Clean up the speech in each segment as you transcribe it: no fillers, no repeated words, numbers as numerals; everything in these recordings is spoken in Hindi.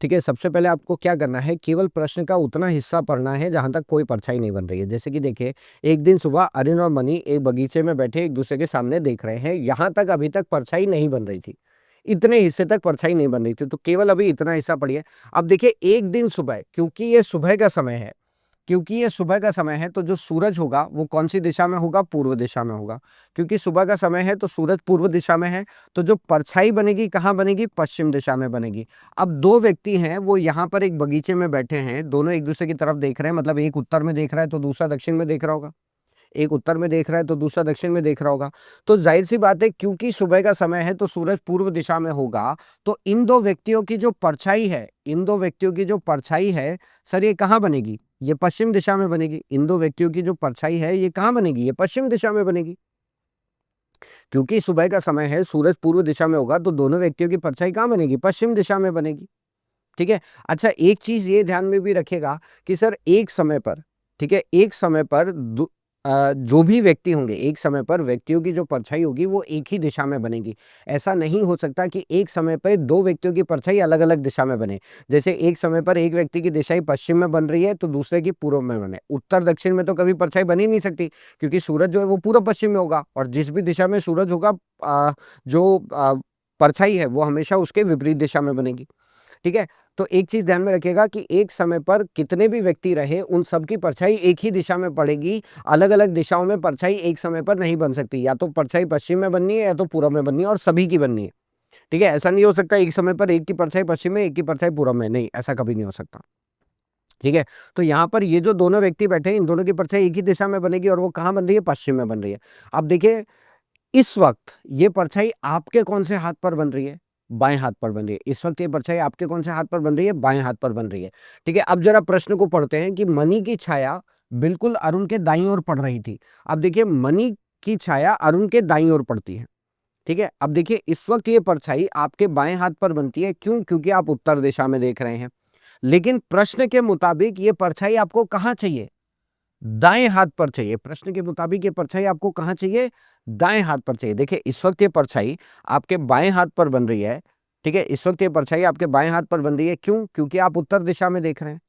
ठीक है, सबसे पहले आपको क्या करना है, केवल प्रश्न का उतना हिस्सा पढ़ना है जहाँ तक कोई परछाई नहीं बन रही है। जैसे कि देखिए, एक दिन सुबह अरुण और मनी एक बगीचे में बैठे एक दूसरे के सामने देख रहे हैं, यहाँ तक अभी तक परछाई नहीं बन रही थी। इतने हिस्से तक परछाई नहीं बन रही थी, तो केवल अभी इतना हिस्सा पढ़िए। अब देखिए, एक दिन सुबह, क्योंकि ये सुबह का समय है, तो जो सूरज होगा वो कौन सी दिशा में होगा, पूर्व दिशा में होगा। क्योंकि सुबह का समय है तो सूरज पूर्व दिशा में है, तो जो परछाई बनेगी कहाँ बनेगी, पश्चिम दिशा में बनेगी। अब दो व्यक्ति हैं, वो यहाँ पर एक बगीचे में बैठे हैं, दोनों एक दूसरे की तरफ देख रहे हैं, मतलब एक उत्तर में देख रहा है तो दूसरा दक्षिण में देख रहा होगा, एक उत्तर में देख रहा है तो दूसरा दक्षिण में देख रहा होगा। तो जाहिर सी बात है, क्योंकि सुबह का समय है तो सूरज पूर्व दिशा में होगा, तो इन दो व्यक्तियों की जो परछाई है, सर ये कहाँ बनेगी, ये पश्चिम दिशा में बनेगी। इन दो व्यक्तियों की जो परछाई है ये कहाँ बनेगी, ये पश्चिम दिशा में बनेगी। क्योंकि सुबह का समय है, सूरज पूर्व दिशा में होगा, तो दोनों व्यक्तियों की परछाई कहाँ बनेगी, पश्चिम दिशा में बनेगी। ठीक है। अच्छा, एक चीज ये ध्यान में भी रखेगा कि सर एक समय पर, ठीक है, एक समय पर जो भी व्यक्ति होंगे, एक समय पर व्यक्तियों की जो परछाई होगी वो एक ही दिशा में बनेगी। ऐसा नहीं हो सकता कि एक समय पर दो व्यक्तियों की परछाई अलग अलग दिशा में बने। जैसे एक समय पर एक व्यक्ति की दिशाई पश्चिम में बन रही है तो दूसरे की पूर्व में बने, उत्तर दक्षिण में तो कभी परछाई बन ही नहीं सकती, क्योंकि सूरज जो है वो पूर्व पश्चिम में होगा, और जिस भी दिशा में सूरज होगा, जो परछाई है वो हमेशा उसके विपरीत दिशा में बनेगी। ठीक है। तो एक चीज ध्यान में रखिएगा कि एक समय पर कितने भी व्यक्ति रहे, उन सबकी परछाई एक ही दिशा में पड़ेगी। अलग अलग दिशाओं में परछाई एक समय पर नहीं बन सकती, या तो परछाई पश्चिम में बननी है या तो पूर्व में बननी है, और सभी की बननी है। ठीक है, ऐसा नहीं हो सकता एक समय पर एक की परछाई पश्चिम में, एक की परछाई पूर्व में, नहीं, ऐसा कभी नहीं हो सकता। ठीक है। तो यहाँ पर ये जो दोनों व्यक्ति बैठे हैं, इन दोनों की परछाई एक ही दिशा में बनेगी, और वो कहाँ बन रही है, पश्चिम में बन रही है। अब देखिए, इस वक्त ये परछाई आपके कौन से हाथ पर बन रही है, बाएं हाथ पर बन रही है। इस वक्त ये परछाई आपके कौन से हाथ पर बन रही है, बाएं हाथ पर बन रही है। ठीक है। अब जरा प्रश्न को पढ़ते हैं कि मनी की छाया बिल्कुल अरुण के दाईं ओर पड़ रही थी। अब देखिए, मनी की छाया अरुण के दाईं ओर पड़ती है। ठीक है। अब देखिए, इस वक्त ये परछाई आपके बाएं हाथ पर बनती है, क्यों, क्योंकि आप उत्तर दिशा में देख रहे हैं। लेकिन प्रश्न के मुताबिक ये परछाई आपको कहां चाहिए, दाएं हाथ पर चाहिए। प्रश्न के मुताबिक ये परछाई आपको कहां चाहिए, दाएं हाथ पर चाहिए। देखिए, इस वक्त ये परछाई आपके बाएं हाथ पर बन रही है। ठीक है, इस वक्त ये परछाई आपके बाएं हाथ पर बन रही है, क्यों, क्योंकि आप उत्तर दिशा में देख रहे हैं।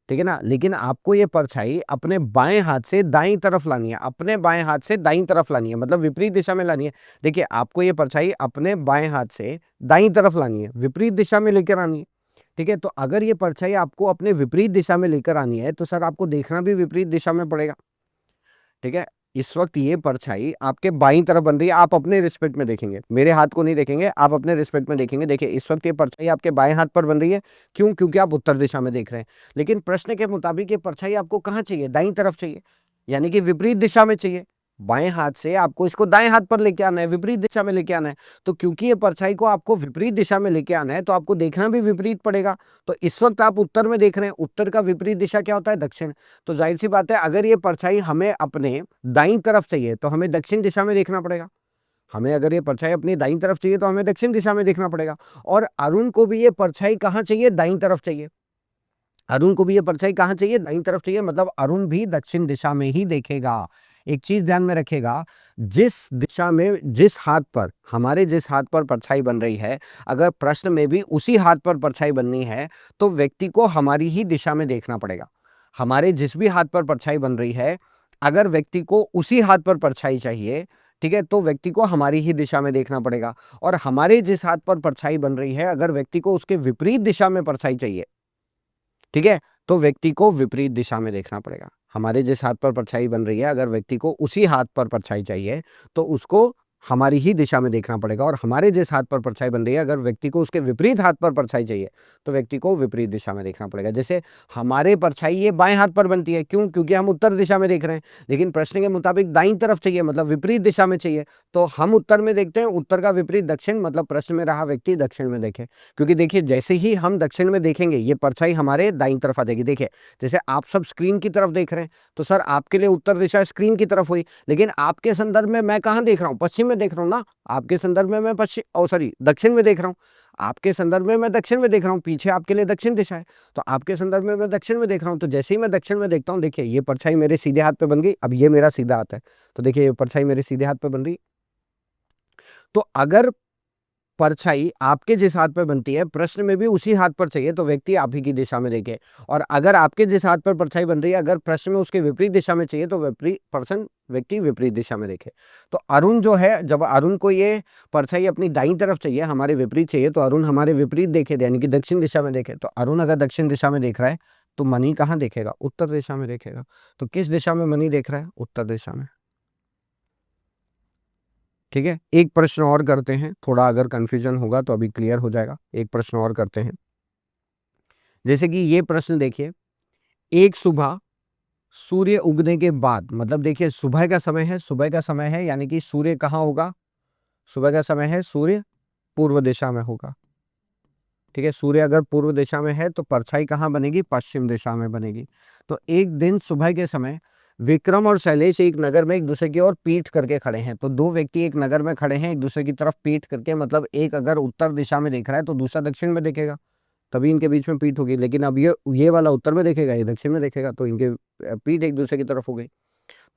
ठीक है ना। लेकिन आपको ये परछाई अपने बाएं हाथ से दाईं तरफ लानी है, अपने बाएं हाथ से दाईं तरफ लानी है, मतलब विपरीत दिशा में लानी है। देखिए, आपको ये परछाई अपने बाएं हाथ से दाईं तरफ लानी है, विपरीत दिशा में लेकर आनी है। ठीक है। तो अगर ये परछाई आपको अपने विपरीत दिशा में लेकर आनी है, तो सर आपको देखना भी विपरीत दिशा में पड़ेगा। ठीक है। इस वक्त ये परछाई आपके बाईं तरफ बन रही है, आप अपने रिस्पेक्ट में देखेंगे, मेरे हाथ को नहीं देखेंगे, आप अपने रिस्पेक्ट में देखेंगे। देखिए, इस वक्त ये परछाई आपके बाएं हाथ पर बन रही है, क्यों, क्योंकि आप उत्तर दिशा में देख रहे हैं। लेकिन प्रश्न के मुताबिक ये परछाई आपको कहाँ चाहिए, दाईं तरफ चाहिए, यानी कि विपरीत दिशा में चाहिए। बाएं हाथ से आपको इसको दाएं हाथ पर लेके आना है, विपरीत दिशा में लेके आना है। तो क्योंकि ये परछाई को आपको विपरीत दिशा में लेके आना है, तो आपको देखना भी विपरीत पड़ेगा। तो इस वक्त आप उत्तर में देख रहे हैं, उत्तर का विपरीत दिशा क्या होता है, दक्षिण। तो जाहिर सी बात है, अगर ये परछाई हमें अपने दाईं तरफ चाहिए तो हमें दक्षिण दिशा में देखना पड़ेगा। हमें अगर ये परछाई अपनी दाईं तरफ चाहिए तो हमें दक्षिण दिशा में देखना पड़ेगा। और अरुण को भी ये परछाई कहाँ चाहिए, दाईं तरफ चाहिए। अरुण को भी ये परछाई कहाँ चाहिए, दाईं तरफ चाहिए, मतलब अरुण भी दक्षिण दिशा में ही देखेगा। एक चीज ध्यान में रखेगा, जिस दिशा में, जिस हाथ पर, हमारे जिस हाथ पर परछाई बन रही है, अगर प्रश्न में भी उसी हाथ पर परछाई बननी है, तो व्यक्ति को हमारी ही दिशा में देखना पड़ेगा। हमारे जिस भी हाथ पर परछाई बन रही है, अगर व्यक्ति को उसी हाथ पर परछाई चाहिए, ठीक है, तो व्यक्ति को हमारी ही दिशा में देखना पड़ेगा। और हमारे जिस हाथ पर परछाई बन रही है, अगर व्यक्ति को उसके विपरीत दिशा में परछाई चाहिए, ठीक है, तो व्यक्ति को विपरीत दिशा में देखना पड़ेगा। हमारे जिस हाथ पर परछाई बन रही है, अगर व्यक्ति को उसी हाथ पर परछाई चाहिए, तो उसको हमारी ही दिशा में देखना पड़ेगा। और हमारे जिस हाथ पर परछाई बन रही है, अगर व्यक्ति को उसके विपरीत हाथ पर परछाई चाहिए, तो व्यक्ति को विपरीत दिशा में देखना पड़ेगा। जैसे हमारे परछाई ये बाएं हाथ पर बनती है, क्यों, क्योंकि हम उत्तर दिशा में देख रहे हैं। लेकिन प्रश्न के मुताबिक दाईं तरफ चाहिए, मतलब विपरीत दिशा में चाहिए, तो हम उत्तर में देखते हैं, उत्तर का विपरीत दक्षिण, मतलब प्रश्न में रहा व्यक्ति दक्षिण में देखे। क्योंकि देखिए, जैसे ही हम दक्षिण में देखेंगे, ये परछाई हमारे दाईं तरफ आ जाएगी। देखिए, जैसे आप सब स्क्रीन की तरफ देख रहे हैं, तो सर आपके लिए उत्तर दिशा स्क्रीन की तरफ हुई, लेकिन आपके संदर्भ में मैं कहाँ देख रहा हूँ, पश्चिम में देख रहा हूँ ना। आपके संदर्भ में मैं पश्चिम, ओ सॉरी, दक्षिण में देख रहा हूँ। आपके संदर्भ में मैं दक्षिण में देख रहा हूँ, पीछे आपके लिए दक्षिण दिशा है, तो आपके संदर्भ में मैं दक्षिण में देख रहा हूँ। तो जैसे ही मैं दक्षिण में देखता हूँ, देखिए ये परछाई मेरे सीधे हाथ पे बन गई। अब ये मेरा सीधा हाथ है, तो देखिए ये परछाई मेरे सीधे हाथ पे बन रही। तो अगर परछाई आपके जिस हाथ पर बनती है, प्रश्न में भी उसी हाथ पर चाहिए तो व्यक्ति आप ही की दिशा में देखे। और अगर आपके जिस हाथ पर परछाई बन रही है, अगर प्रश्न में उसके विपरीत दिशा में चाहिए तो व्यक्ति विपरीत दिशा में देखे। तो अरुण जो है, जब अरुण को ये परछाई अपनी दाईं तरफ चाहिए, हमारे विपरीत चाहिए, तो अरुण हमारे विपरीत देखे, यानी कि दक्षिण दिशा में देखे। तो अरुण अगर दक्षिण दिशा में देख रहा है तो मनी कहाँ देखेगा? उत्तर दिशा में देखेगा। तो किस दिशा में मनी देख रहा है? उत्तर दिशा में। ठीक है, एक प्रश्न और करते हैं, थोड़ा अगर कंफ्यूजन होगा तो अभी क्लियर हो जाएगा। एक प्रश्न और करते हैं, जैसे कि ये प्रश्न देखिए, एक सुबह सूर्य उगने के बाद, मतलब देखिए सुबह का समय है, सुबह का समय है, यानी कि सूर्य कहाँ होगा? सुबह का समय है, सूर्य पूर्व दिशा में होगा। ठीक है, सूर्य अगर पूर्व दिशा में है तो परछाई कहाँ बनेगी? पश्चिम दिशा में बनेगी। तो एक दिन सुबह के समय विक्रम और शैलेश एक नगर में एक दूसरे की ओर पीठ करके खड़े हैं। तो दो व्यक्ति एक नगर में खड़े हैं एक दूसरे की तरफ पीठ करके, मतलब एक अगर उत्तर दिशा में देख रहा है तो दूसरा दक्षिण में देखेगा, तभी इनके बीच में पीठ होगी। लेकिन अब ये वाला उत्तर में देखेगा, ये दक्षिण में देखेगा, तो इनके पीठ एक दूसरे की तरफ हो गई।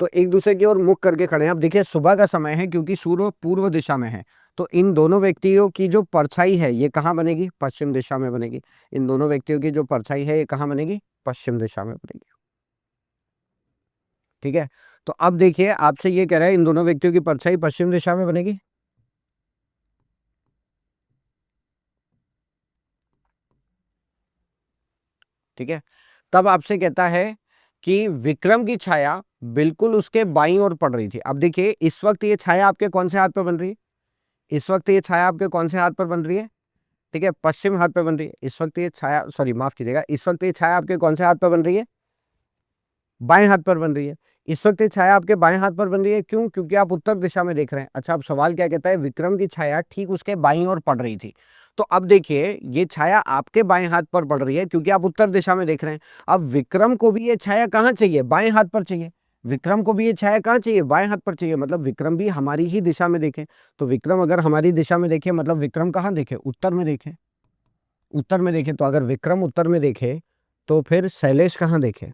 तो एक दूसरे की ओर मुख करके खड़े हैं। अब देखिए सुबह का समय है, क्योंकि सूर्य पूर्व दिशा में है, तो इन दोनों व्यक्तियों की जो परछाई है ये कहाँ बनेगी? पश्चिम दिशा में बनेगी। इन दोनों व्यक्तियों की जो परछाई है ये कहाँ बनेगी? पश्चिम दिशा में बनेगी। ठीक है, तो अब देखिए आपसे ये कह रहा है इन दोनों व्यक्तियों की परछाई पश्चिम दिशा में बनेगी। ठीक है, तब आपसे कहता है कि विक्रम की छाया बिल्कुल उसके बाईं ओर पड़ रही थी। अब देखिए इस वक्त ये छाया आपके कौन से हाथ पर बन रही है? इस वक्त ये छाया आपके कौन से हाथ पर बन रही है? ठीक है, पश्चिम हाथ पर बन रही है। इस वक्त ये छाया, सॉरी माफ कीजिएगा, इस वक्त ये छाया आपके कौन से हाथ पर बन रही है? बाएं हाथ पर बन रही है। इस वक्त ये छाया आपके बाएं हाथ पर बन रही है, क्यों? क्योंकि आप उत्तर दिशा में देख रहे हैं। अच्छा, अब सवाल क्या कहता है? विक्रम की छाया ठीक उसके बाईं ओर पड़ रही थी। तो अब देखिए ये छाया आपके बाएं हाथ पर पड़ रही है क्योंकि आप उत्तर दिशा में देख रहे हैं। अब विक्रम को भी ये छाया कहाँ चाहिए? बाएं हाथ पर चाहिए। विक्रम को भी ये छाया कहाँ चाहिए? बाएं हाथ पर चाहिए, मतलब विक्रम भी हमारी ही दिशा में देखे। तो विक्रम अगर हमारी दिशा में देखे, मतलब विक्रम कहाँ देखे? उत्तर में देखे। उत्तर में देखे, तो अगर विक्रम उत्तर में देखे तो फिर शैलेश कहाँ देखे?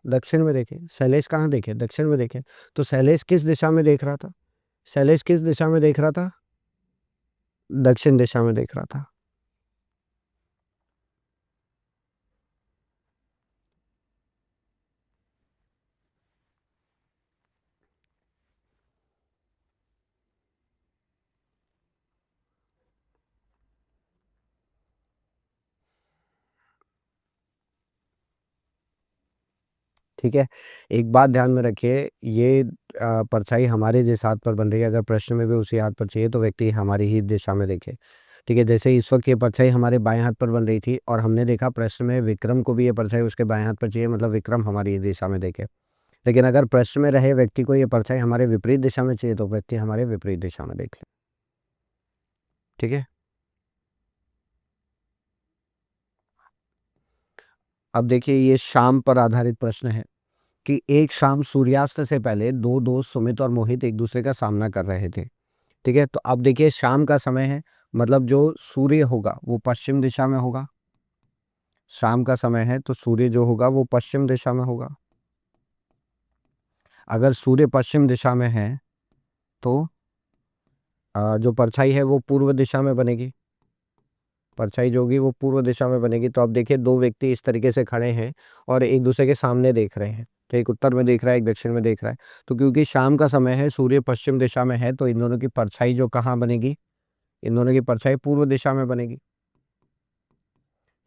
दक्षिण में देखे। शैलेश कहाँ देखे? दक्षिण में देखे। तो शैलेश किस दिशा में देख रहा था? शैलेश किस दिशा में देख रहा था? दक्षिण दिशा में देख रहा था। ठीक है, एक बात ध्यान में रखिए, ये परछाई हमारे जिस हाथ पर बन रही है, अगर प्रश्न में भी उसी हाथ पर चाहिए तो व्यक्ति हमारी ही दिशा में देखे। ठीक है, जैसे इस वक्त ये परछाई हमारे बाएं हाथ पर बन रही थी और हमने देखा प्रश्न में विक्रम को भी ये परछाई उसके बाएं हाथ पर चाहिए, मतलब विक्रम हमारी ही दिशा में देखे। लेकिन अगर प्रश्न में रहे व्यक्ति को ये परछाई हमारे विपरीत दिशा में चाहिए तो व्यक्ति हमारे विपरीत दिशा में देख ले। ठीक है, अब देखिए ये शाम पर आधारित प्रश्न है कि एक शाम सूर्यास्त से पहले दो दोस्त सुमित और मोहित एक दूसरे का सामना कर रहे थे। ठीक है, तो अब देखिए शाम का समय है, मतलब जो सूर्य होगा वो पश्चिम दिशा में होगा। शाम का समय है तो सूर्य जो होगा वो पश्चिम दिशा में होगा। अगर सूर्य पश्चिम दिशा में है तो जो परछाई है वो पूर्व दिशा में बनेगी। परछाई जो होगी वो पूर्व दिशा में बनेगी। तो अब देखिए दो व्यक्ति इस तरीके से खड़े हैं और एक दूसरे के सामने देख रहे हैं। तो एक उत्तर में देख रहा है, एक दक्षिण में देख रहा है। तो क्योंकि शाम का समय है, सूर्य पश्चिम दिशा में है, तो इन दोनों की परछाई जो कहाँ बनेगी? इन दोनों की परछाई पूर्व दिशा में बनेगी।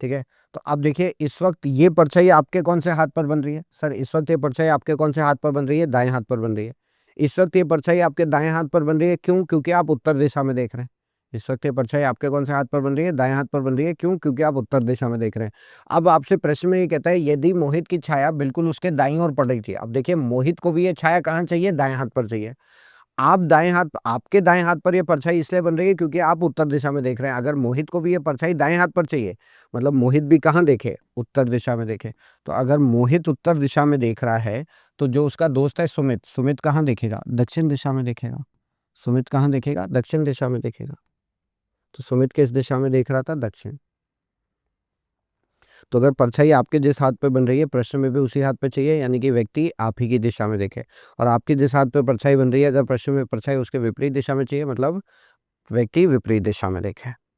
ठीक है, तो अब देखिए इस वक्त ये परछाई आपके कौन से हाथ पर बन रही है? सर इस वक्त ये परछाई आपके कौन से हाथ पर बन रही है? दाएं हाथ पर बन रही है। इस वक्त ये परछाई आपके दाएं हाथ पर बन रही है, क्यों? क्योंकि आप उत्तर दिशा में देख रहे हैं। इस वक्त ये परछाई आपके कौन से हाथ पर बन रही है? दाएं हाथ पर बन रही है, क्यों? क्योंकि आप उत्तर दिशा में देख रहे हैं। अब आपसे प्रश्न में ये कहता है यदि मोहित की छाया बिल्कुल उसके दाईं ओर पड़ रही थी। अब देखिए मोहित को भी ये छाया कहाँ चाहिए? दाएं हाथ पर चाहिए। आप दाएँ हाथ आपके दाएँ हाथ पर ये परछाई इसलिए बन रही है क्योंकि आप उत्तर दिशा में देख रहे हैं। अगर मोहित को भी ये परछाई दाएँ हाथ पर चाहिए, मतलब मोहित भी कहाँ देखे? उत्तर दिशा में देखे। तो अगर मोहित उत्तर दिशा में देख रहा है, तो जो उसका दोस्त है सुमित, सुमित कहाँ देखेगा? दक्षिण दिशा में देखेगा। सुमित कहाँ देखेगा? दक्षिण दिशा में देखेगा। तो सुमित किस दिशा में देख रहा था? दक्षिण। तो अगर परछाई आपके जिस हाथ पे बन रही है, प्रश्न में भी उसी हाथ पे चाहिए, यानी कि व्यक्ति आप ही की दिशा में देखे। और आपकी जिस हाथ पे परछाई बन रही है, अगर प्रश्न में परछाई उसके विपरीत दिशा में चाहिए, मतलब व्यक्ति विपरीत दिशा में देखे।